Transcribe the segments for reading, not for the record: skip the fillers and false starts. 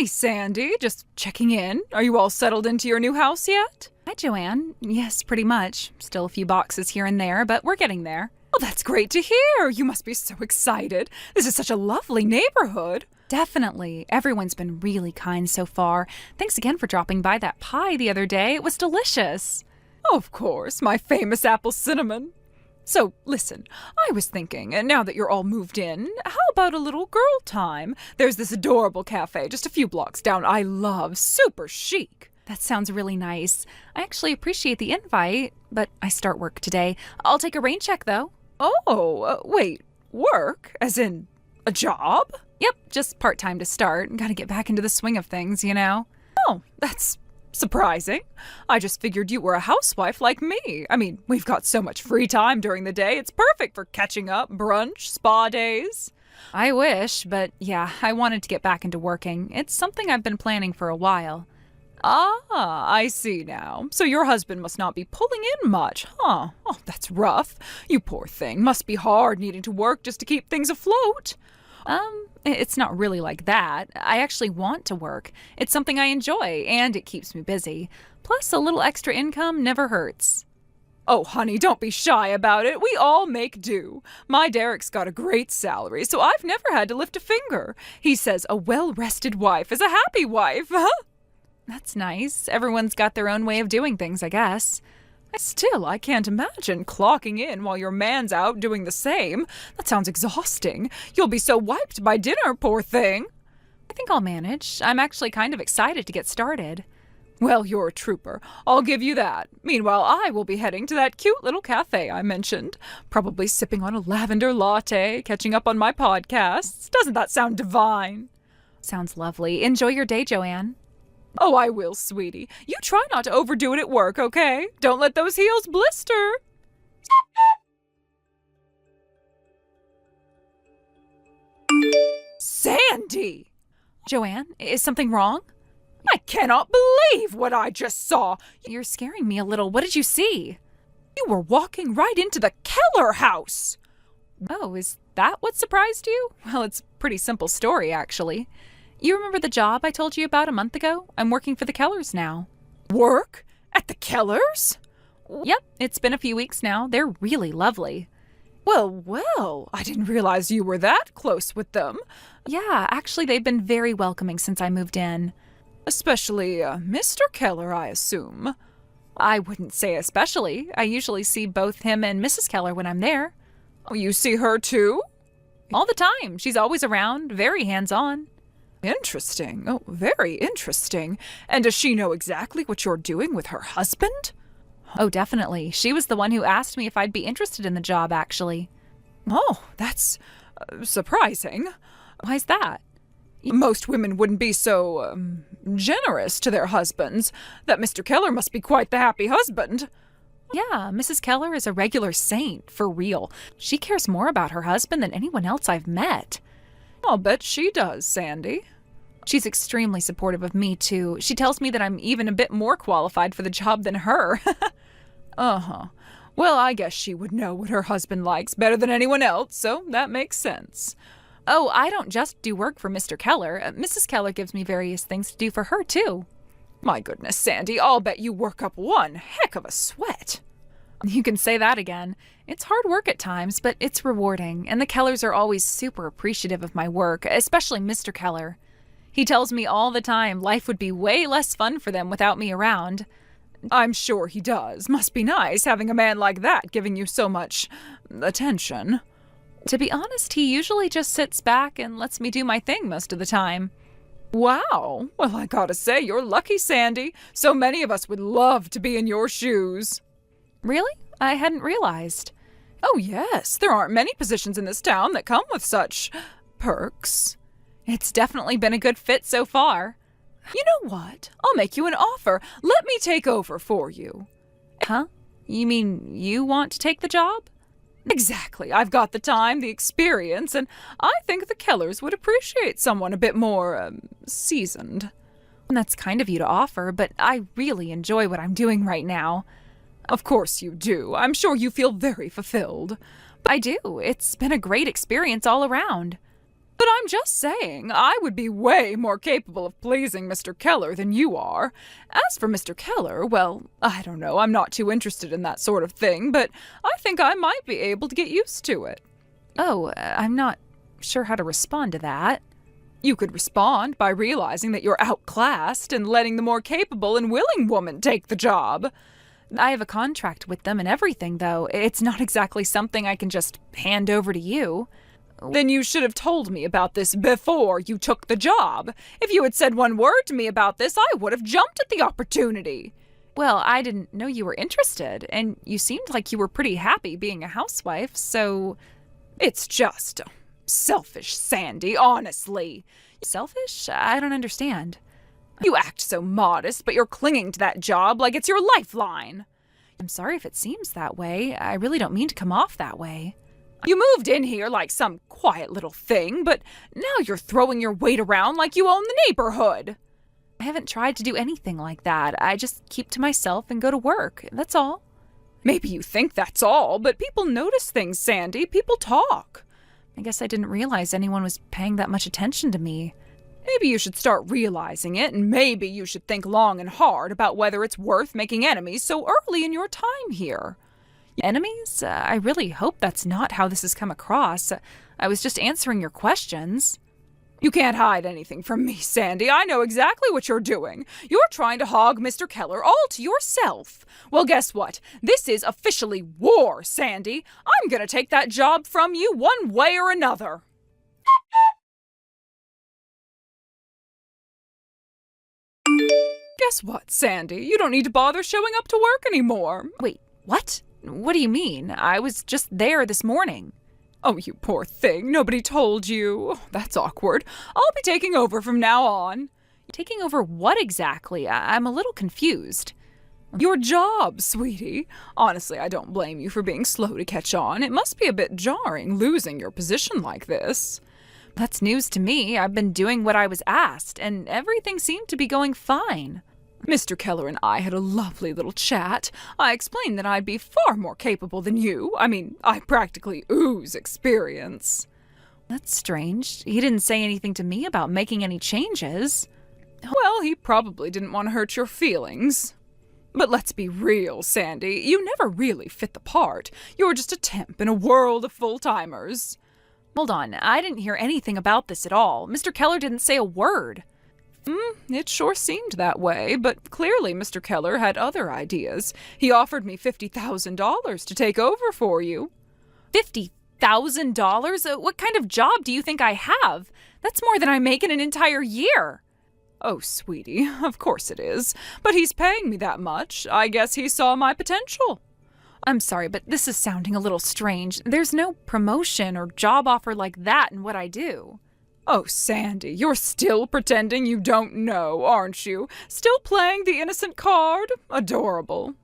Hey, Sandy, just checking in. Are you all settled into your new house yet? Hi, Joanne. Yes, pretty much. Still a few boxes here and there, but we're getting there. Oh, that's great to hear. You must be so excited. This is such a lovely neighborhood. Definitely. Everyone's been really kind so far. Thanks again for dropping by that pie the other day. It was delicious. Oh, of course, my famous apple cinnamon. So, listen, I was thinking, and now that you're all moved in, how about a little girl time? There's this adorable cafe just a few blocks down I love, super chic. That sounds really nice. I actually appreciate the invite, but I start work today. I'll take a rain check, though. Oh, wait, work? As in a job? Yep, just part-time to start. Gotta get back into the swing of things, you know? Oh, that's surprising. I just figured you were a housewife like me. I mean, we've got so much free time during the day. It's perfect for catching up, brunch, spa days. I wish, but yeah, I wanted to get back into working. It's something I've been planning for a while. Ah, I see now. So your husband must not be pulling in much, huh? Oh, that's rough. You poor thing. Must be hard needing to work just to keep things afloat. It's not really like that. I actually want to work. It's something I enjoy, and it keeps me busy. Plus, a little extra income never hurts. Oh, honey, don't be shy about it. We all make do. My Derek's got a great salary, so I've never had to lift a finger. He says a well-rested wife is a happy wife, huh? That's nice. Everyone's got their own way of doing things, I guess. Still, I can't imagine clocking in while your man's out doing the same. That sounds exhausting. You'll be so wiped by dinner, poor thing. I think I'll manage. I'm actually kind of excited to get started. Well, you're a trooper. I'll give you that. Meanwhile, I will be heading to that cute little cafe I mentioned. Probably sipping on a lavender latte, catching up on my podcasts. Doesn't that sound divine? Sounds lovely. Enjoy your day, Joanne. Oh, I will, sweetie. You try not to overdo it at work, okay? Don't let those heels blister. Sandy! Joanne, is something wrong? I cannot believe what I just saw. You're scaring me a little. What did you see? You were walking right into the Keller house. Oh, is that what surprised you? Well, it's a pretty simple story, actually. You remember the job I told you about a month ago? I'm working for the Kellers now. Work? At the Kellers? Yep, it's been a few weeks now. They're really lovely. Well, I didn't realize you were that close with them. Yeah, actually, they've been very welcoming since I moved in. Especially Mr. Keller, I assume. I wouldn't say especially. I usually see both him and Mrs. Keller when I'm there. Oh, you see her too? All the time. She's always around, very hands-on. Interesting. Oh, very interesting. And does she know exactly what you're doing with her husband? Oh, definitely. She was the one who asked me if I'd be interested in the job, actually. Oh, that's surprising. Why's that? Most women wouldn't be so generous to their husbands. That Mr. Keller must be quite the happy husband. Yeah, Mrs. Keller is a regular saint, for real. She cares more about her husband than anyone else I've met. I'll bet she does, Sandy. She's extremely supportive of me, too. She tells me that I'm even a bit more qualified for the job than her. Uh-huh. Well, I guess she would know what her husband likes better than anyone else, so that makes sense. Oh, I don't just do work for Mr. Keller. Mrs. Keller gives me various things to do for her, too. My goodness, Sandy, I'll bet you work up one heck of a sweat. You can say that again. It's hard work at times, but it's rewarding, and the Kellers are always super appreciative of my work, especially Mr. Keller. He tells me all the time life would be way less fun for them without me around. I'm sure he does. Must be nice having a man like that giving you so much attention. To be honest, he usually just sits back and lets me do my thing most of the time. Wow. Well, I gotta say, you're lucky, Sandy. So many of us would love to be in your shoes. Really? I hadn't realized. Oh, yes. There aren't many positions in this town that come with such perks. It's definitely been a good fit so far. You know what? I'll make you an offer. Let me take over for you. Huh? You mean you want to take the job? Exactly. I've got the time, the experience, and I think the Kellers would appreciate someone a bit more, seasoned. That's kind of you to offer, but I really enjoy what I'm doing right now. Of course you do. I'm sure you feel very fulfilled. I do. It's been a great experience all around. But I'm just saying, I would be way more capable of pleasing Mr. Keller than you are. As for Mr. Keller, well, I don't know, I'm not too interested in that sort of thing, but I think I might be able to get used to it. Oh, I'm not sure how to respond to that. You could respond by realizing that you're outclassed and letting the more capable and willing woman take the job. I have a contract with them and everything, though. It's not exactly something I can just hand over to you. Then you should have told me about this before you took the job. If you had said one word to me about this, I would have jumped at the opportunity. Well, I didn't know you were interested, and you seemed like you were pretty happy being a housewife, so... It's just selfish, Sandy, honestly. Selfish? I don't understand. You act so modest, but you're clinging to that job like it's your lifeline. I'm sorry if it seems that way. I really don't mean to come off that way. You moved in here like some quiet little thing, but now you're throwing your weight around like you own the neighborhood. I haven't tried to do anything like that. I just keep to myself and go to work. That's all. Maybe you think that's all, but people notice things, Sandy. People talk. I guess I didn't realize anyone was paying that much attention to me. Maybe you should start realizing it, and maybe you should think long and hard about whether it's worth making enemies so early in your time here. Enemies? I really hope that's not how this has come across. I was just answering your questions. You can't hide anything from me, Sandy. I know exactly what you're doing. You're trying to hog Mr. Keller all to yourself. Well, guess what? This is officially war, Sandy. I'm gonna take that job from you one way or another. Guess what, Sandy? You don't need to bother showing up to work anymore. Wait, what? What do you mean? I was just there this morning. Oh, you poor thing. Nobody told you. That's awkward. I'll be taking over from now on. Taking over what exactly? I'm a little confused. Your job, sweetie. Honestly, I don't blame you for being slow to catch on. It must be a bit jarring losing your position like this. That's news to me. I've been doing what I was asked, and everything seemed to be going fine. Mr. Keller and I had a lovely little chat. I explained that I'd be far more capable than you. I mean, I practically ooze experience. That's strange. He didn't say anything to me about making any changes. Well, he probably didn't want to hurt your feelings. But let's be real, Sandy. You never really fit the part. You're just a temp in a world of full-timers. Hold on. I didn't hear anything about this at all. Mr. Keller didn't say a word. It sure seemed that way, but clearly Mr. Keller had other ideas. He offered me $50,000 to take over for you. $50,000? What kind of job do you think I have? That's more than I make in an entire year. Oh, sweetie, of course it is. But he's paying me that much. I guess he saw my potential. I'm sorry, but this is sounding a little strange. There's no promotion or job offer like that in what I do. Oh, Sandy, you're still pretending you don't know, aren't you? Still playing the innocent card? Adorable.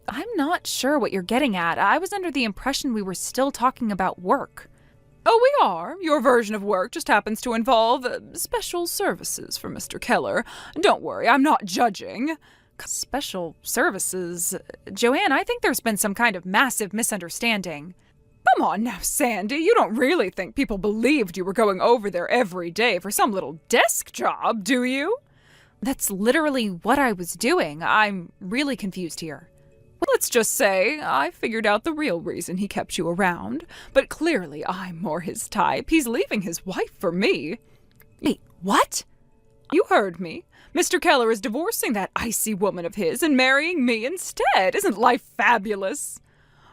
I'm not sure what you're getting at. I was under the impression we were still talking about work. Oh, we are. Your version of work just happens to involve special services for Mr. Keller. Don't worry, I'm not judging. Special services? Joanne, I think there's been some kind of massive misunderstanding. Come on now, Sandy. You don't really think people believed you were going over there every day for some little desk job, do you? That's literally what I was doing. I'm really confused here. Let's just say I figured out the real reason he kept you around. But clearly I'm more his type. He's leaving his wife for me. Wait, what? You heard me. Mr. Keller is divorcing that icy woman of his and marrying me instead. Isn't life fabulous?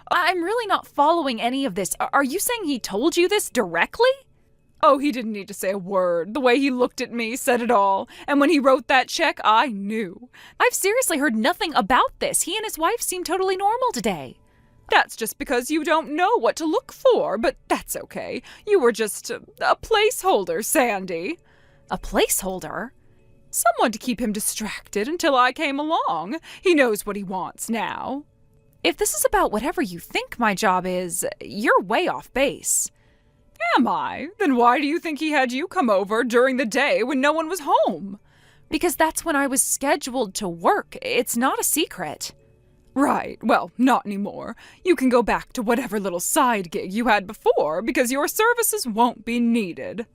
I'm really not following any of this. Are you saying he told you this directly? Oh, he didn't need to say a word. The way he looked at me said it all. And when he wrote that check, I knew. I've seriously heard nothing about this. He and his wife seem totally normal today. That's just because you don't know what to look for, but that's okay. You were just a placeholder, Sandy. A placeholder? Someone to keep him distracted until I came along. He knows what he wants now. If this is about whatever you think my job is, you're way off base. Am I? Then why do you think he had you come over during the day when no one was home? Because that's when I was scheduled to work. It's not a secret. Right. Well, not anymore. You can go back to whatever little side gig you had before because your services won't be needed.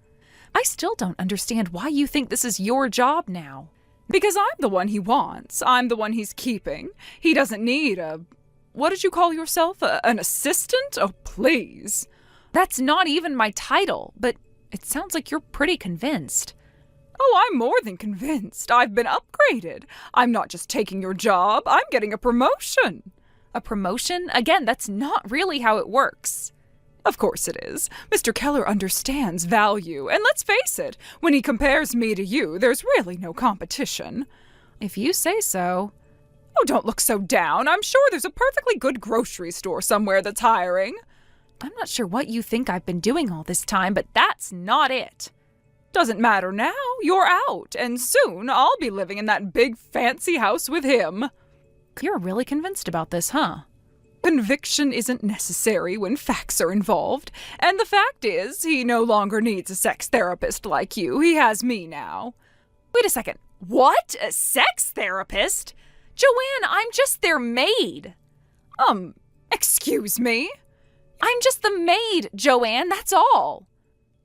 I still don't understand why you think this is your job now. Because I'm the one he wants. I'm the one he's keeping. He doesn't need what did you call yourself? An assistant? Oh, please. That's not even my title, but it sounds like you're pretty convinced. Oh, I'm more than convinced. I've been upgraded. I'm not just taking your job. I'm getting a promotion. A promotion? Again, that's not really how it works. Of course it is. Mr. Keller understands value, and let's face it, when he compares me to you, there's really no competition. If you say so. Oh, don't look so down. I'm sure there's a perfectly good grocery store somewhere that's hiring. I'm not sure what you think I've been doing all this time, but that's not it. Doesn't matter now. You're out, and soon I'll be living in that big fancy house with him. You're really convinced about this, huh? Conviction isn't necessary when facts are involved, and the fact is, he no longer needs a sex therapist like you. He has me now. Wait a second. What? A sex therapist? Joanne, I'm just their maid. Excuse me? I'm just the maid, Joanne, that's all.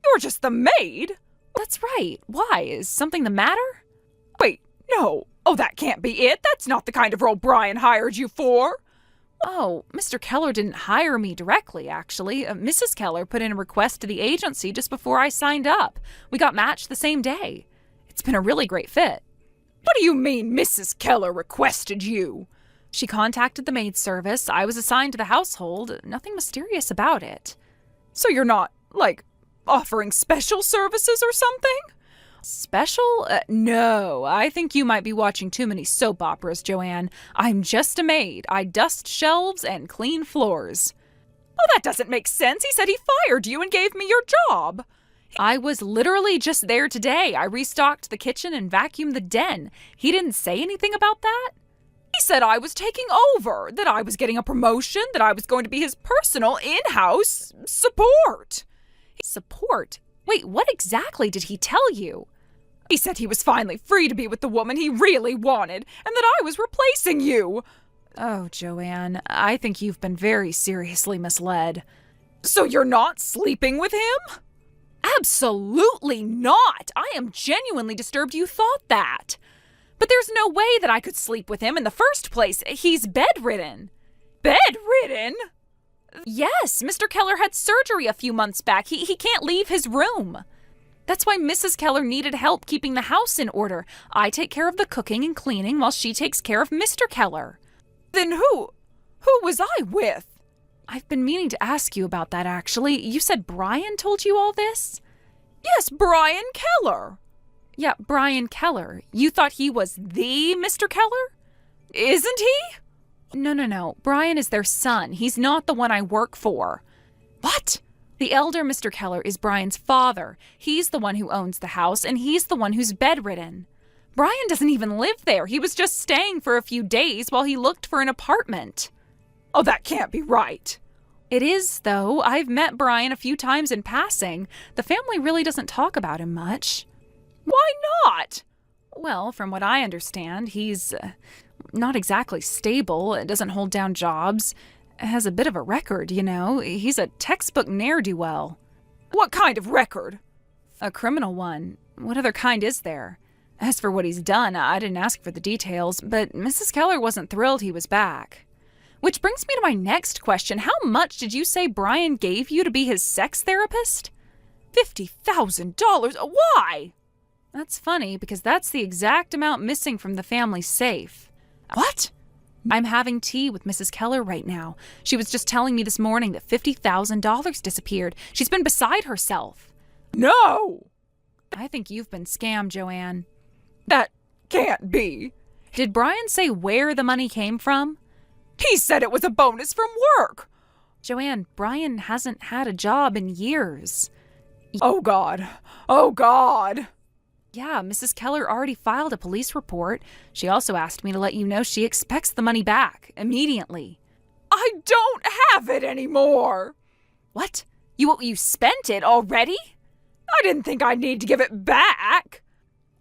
You're just the maid? That's right. Why? Is something the matter? Wait, no. Oh, that can't be it. That's not the kind of role Brian hired you for. Oh, Mr. Keller didn't hire me directly, actually. Mrs. Keller put in a request to the agency just before I signed up. We got matched the same day. It's been a really great fit. What do you mean Mrs. Keller requested you? She contacted the maid service. I was assigned to the household. Nothing mysterious about it. So you're not, offering special services or something? Special? No, I think you might be watching too many soap operas, Joanne. I'm just a maid. I dust shelves and clean floors. Oh, that doesn't make sense. He said he fired you and gave me your job. I was literally just there today. I restocked the kitchen and vacuumed the den. He didn't say anything about that? He said I was taking over, that I was getting a promotion, that I was going to be his personal in-house support. Support? Wait, what exactly did he tell you? He said he was finally free to be with the woman he really wanted, and that I was replacing you. Oh, Joanne, I think you've been very seriously misled. So you're not sleeping with him? Absolutely not! I am genuinely disturbed you thought that. But there's no way that I could sleep with him in the first place. He's bedridden. Bedridden? Yes, Mr. Keller had surgery a few months back. He can't leave his room. That's why Mrs. Keller needed help keeping the house in order. I take care of the cooking and cleaning while she takes care of Mr. Keller. Then who was I with? I've been meaning to ask you about that, actually. You said Brian told you all this? Yes, Brian Keller. Yeah, Brian Keller. You thought he was the Mr. Keller? Isn't he? No. Brian is their son. He's not the one I work for. What? The elder Mr. Keller is Brian's father. He's the one who owns the house, and he's the one who's bedridden. Brian doesn't even live there. He was just staying for a few days while he looked for an apartment. Oh, that can't be right. It is, though. I've met Brian a few times in passing. The family really doesn't talk about him much. Why not? Well, from what I understand, he's not exactly stable, doesn't hold down jobs, has a bit of a record, you know. He's a textbook ne'er-do-well. What kind of record? A criminal one. What other kind is there? As for what he's done, I didn't ask for the details, but Mrs. Keller wasn't thrilled he was back. Which brings me to my next question. How much did you say Brian gave you to be his sex therapist? $50,000? Why? That's funny, because that's the exact amount missing from the family safe. What? I'm having tea with Mrs. Keller right now. She was just telling me this morning that $50,000 disappeared. She's been beside herself. No! I think you've been scammed, Joanne. That can't be. Did Brian say where the money came from? He said it was a bonus from work. Joanne, Brian hasn't had a job in years. Oh, God. Oh, God. Yeah, Mrs. Keller already filed a police report. She also asked me to let you know she expects the money back immediately. I don't have it anymore. What? You spent it already? I didn't think I'd need to give it back.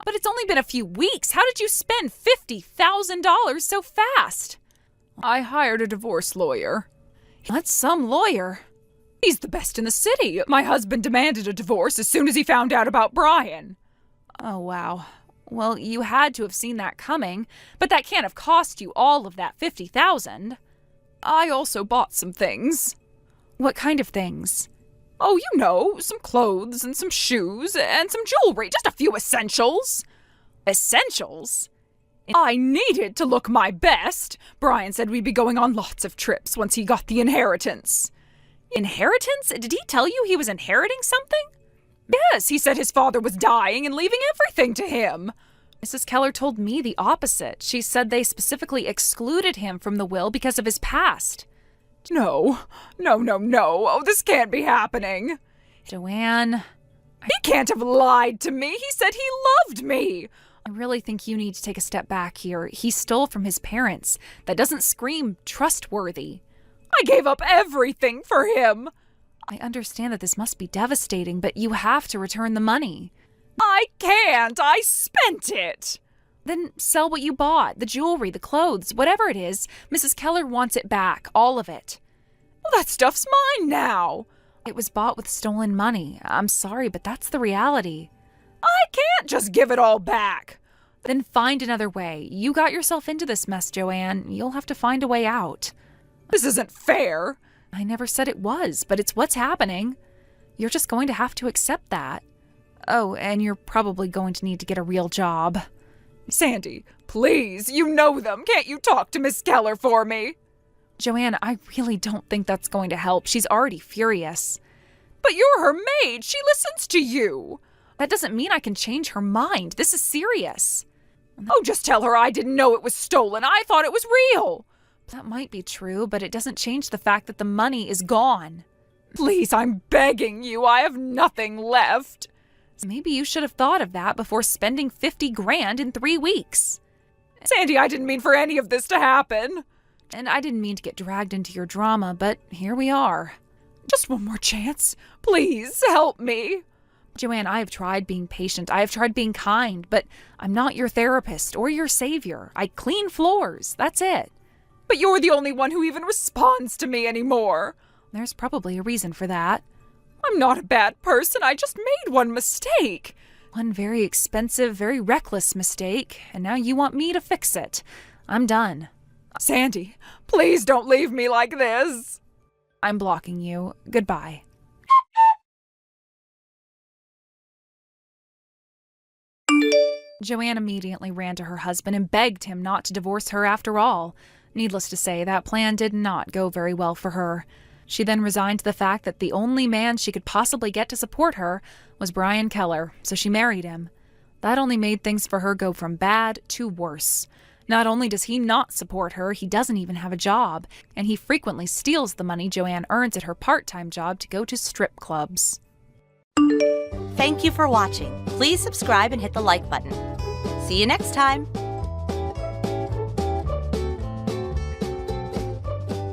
But it's only been a few weeks. How did you spend $50,000 so fast? I hired a divorce lawyer. That's some lawyer. He's the best in the city. My husband demanded a divorce as soon as he found out about Brian. Oh, wow. Well, you had to have seen that coming, but that can't have cost you all of that $50,000. I also bought some things. What kind of things? Oh, you know, some clothes and some shoes and some jewelry, just a few essentials. Essentials? I needed to look my best. Brian said we'd be going on lots of trips once he got the inheritance. Inheritance? Did he tell you he was inheriting something? Yes, he said his father was dying and leaving everything to him. Mrs. Keller told me the opposite. She said they specifically excluded him from the will because of his past. No. Oh, this can't be happening. Joanne. He can't have lied to me. He said he loved me. I really think you need to take a step back here. He stole from his parents. That doesn't scream trustworthy. I gave up everything for him. I understand that this must be devastating, but you have to return the money. I can't. I spent it. Then sell what you bought, the jewelry, the clothes, whatever it is. Mrs. Keller wants it back, all of it. Well, that stuff's mine now. It was bought with stolen money. I'm sorry, but that's the reality. I can't just give it all back. Then find another way. You got yourself into this mess, Joanne. You'll have to find a way out. This isn't fair. I never said it was, but it's what's happening. You're just going to have to accept that. Oh, and you're probably going to need to get a real job. Sandy, please, you know them. Can't you talk to Miss Keller for me? Joanne, I really don't think that's going to help. She's already furious. But you're her maid. She listens to you. That doesn't mean I can change her mind. This is serious. Oh, just tell her I didn't know it was stolen. I thought it was real. That might be true, but it doesn't change the fact that the money is gone. Please, I'm begging you. I have nothing left. Maybe you should have thought of that before spending $50,000 in 3 weeks. Sandy, I didn't mean for any of this to happen. And I didn't mean to get dragged into your drama, but here we are. Just one more chance. Please, help me. Joanne, I have tried being patient. I have tried being kind, but I'm not your therapist or your savior. I clean floors. That's it. But you're the only one who even responds to me anymore. There's probably a reason for that. I'm not a bad person. I just made one mistake. One very expensive, very reckless mistake, and now you want me to fix it. I'm done. Sandy, please don't leave me like this. I'm blocking you. Goodbye. Joanne immediately ran to her husband and begged him not to divorce her after all. Needless to say, that plan did not go very well for her. She then resigned to the fact that the only man she could possibly get to support her was Brian Keller, so she married him. That only made things for her go from bad to worse. Not only does he not support her, he doesn't even have a job, and he frequently steals the money Joanne earns at her part-time job to go to strip clubs. Thank you for watching. Please subscribe and hit the like button. See you next time.